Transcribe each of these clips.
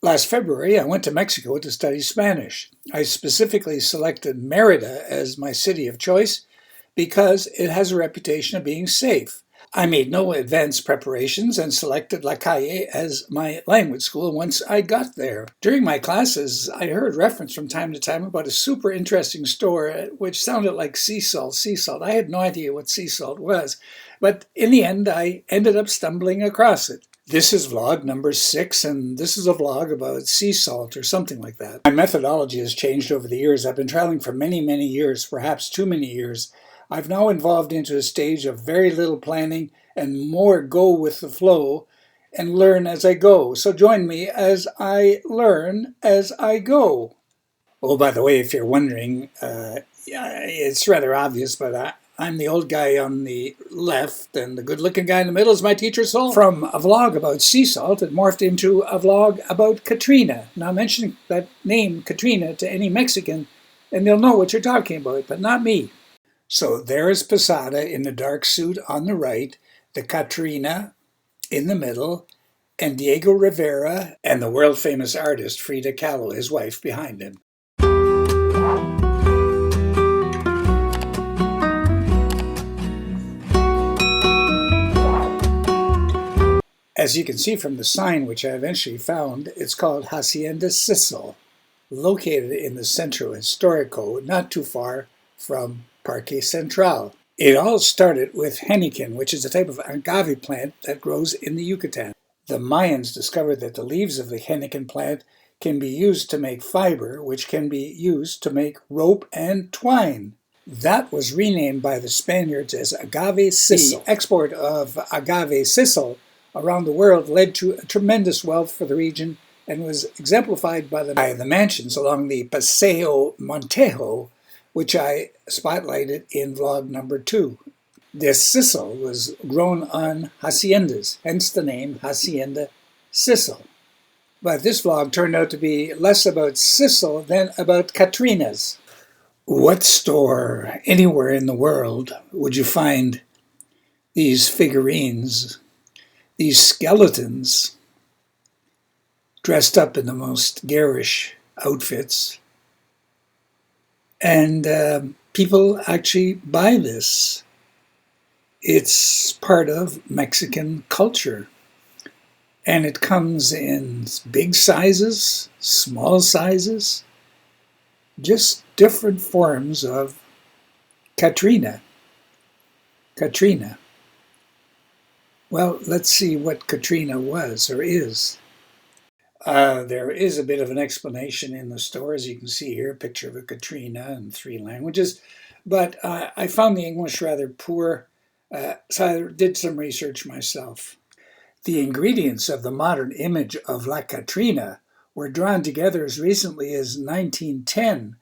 Last February, I went to Mexico to study Spanish. I specifically selected Merida as my city of choice because it has a reputation of being safe. I made no advanced preparations and selected La Calle as my language school once I got there. During my classes, I heard reference from time to time about a super interesting store which sounded like sea salt. Sea salt. I had no idea what sea salt was, but in the end, I ended up stumbling across it. This is vlog number 6, and this is a vlog about sea salt or something like that. My methodology has changed over the years. I've been traveling for many, many years, perhaps too many years. I've now evolved into a stage of very little planning and more go with the flow and learn as I go. So join me as I learn as I go. Oh, by the way, if you're wondering, it's rather obvious, but I'm the old guy on the left, and the good-looking guy in the middle is my teacher, Sol. From a vlog about sea salt, it morphed into a vlog about Catrina. Now, mention that name, Catrina, to any Mexican, and they'll know what you're talking about, but not me. So there is Posada in the dark suit on the right, the Catrina in the middle, and Diego Rivera and the world-famous artist Frida Kahlo, his wife, behind him. As you can see from the sign, which I eventually found, it's called Hacienda Sisal, located in the Centro Histórico, not too far from Parque Central. It all started with henequen, which is a type of agave plant that grows in the Yucatan. The Mayans discovered that the leaves of the henequen plant can be used to make fiber, which can be used to make rope and twine. That was renamed by the Spaniards as agave sisal. The export of agave sisal around the world led to a tremendous wealth for the region and was exemplified by the mansions along the Paseo Montejo, which I spotlighted in vlog number 2. This sisal was grown on haciendas, hence the name Hacienda Sisal. But this vlog turned out to be less about sisal than about Catrinas. What store anywhere in the world would you find these figurines, these skeletons, dressed up in the most garish outfits? And people actually buy this. It's part of Mexican culture. And it comes in big sizes, small sizes, just different forms of Catrina. Catrina. Well, let's see what Catrina was or is. There is a bit of an explanation in the store, as you can see here, a picture of a Catrina in 3 languages. But I found the English rather poor, so I did some research myself. The ingredients of the modern image of La Catrina were drawn together as recently as 1910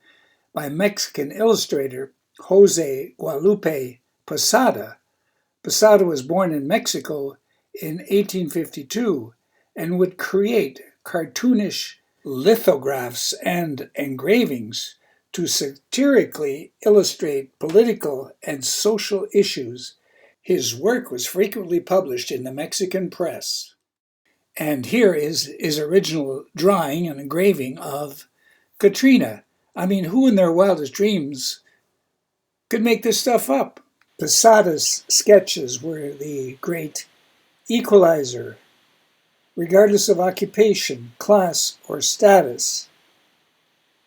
by Mexican illustrator Jose Guadalupe Posada. Posada was born in Mexico in 1852 and would create cartoonish lithographs and engravings to satirically illustrate political and social issues. His work was frequently published in the Mexican press. And here is his original drawing and engraving of Catrina. I mean, who in their wildest dreams could make this stuff up? Posada's sketches were the great equalizer, regardless of occupation, class, or status.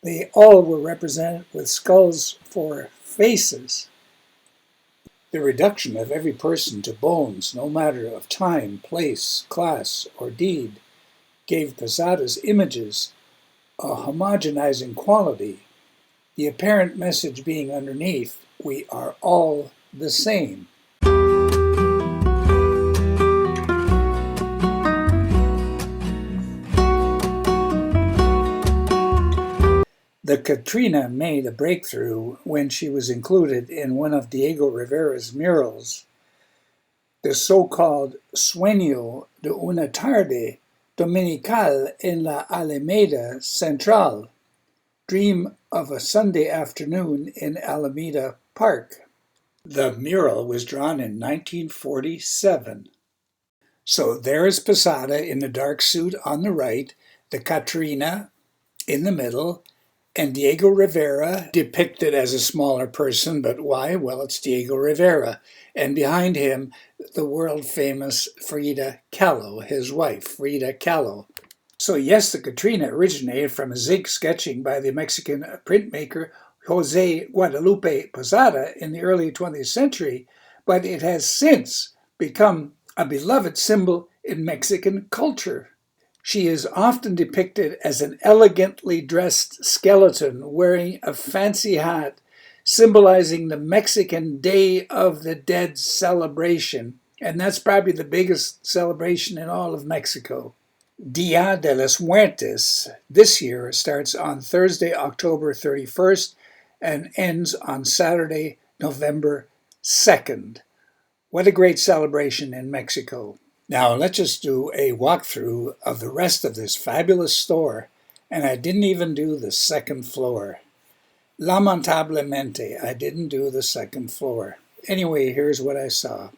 They all were represented with skulls for faces. The reduction of every person to bones, no matter of time, place, class, or deed, gave Posada's images a homogenizing quality, the apparent message being underneath, we are all the same. The Catrina made a breakthrough when she was included in one of Diego Rivera's murals, the so-called Sueño de una tarde dominical en la Alameda Central, Dream of a Sunday Afternoon in Alameda Park. The mural was drawn in 1947. So there is Posada in the dark suit on the right, the Catrina in the middle, and Diego Rivera depicted as a smaller person, but why? Well, it's Diego Rivera. And behind him, the world-famous Frida Kahlo, his wife, Frida Kahlo. So yes, the Catrina originated from a zinc sketching by the Mexican printmaker Jose Guadalupe Posada in the early 20th century, but it has since become a beloved symbol in Mexican culture. She is often depicted as an elegantly dressed skeleton wearing a fancy hat, symbolizing the Mexican Day of the Dead celebration. And that's probably the biggest celebration in all of Mexico. Dia de los Muertos this year starts on Thursday, October 31st and ends on Saturday, November 2nd. What a great celebration in Mexico. Now let's just do a walkthrough of the rest of this fabulous store, and I didn't even do the second floor. Lamentablemente, I didn't do the second floor. Anyway, here's what I saw.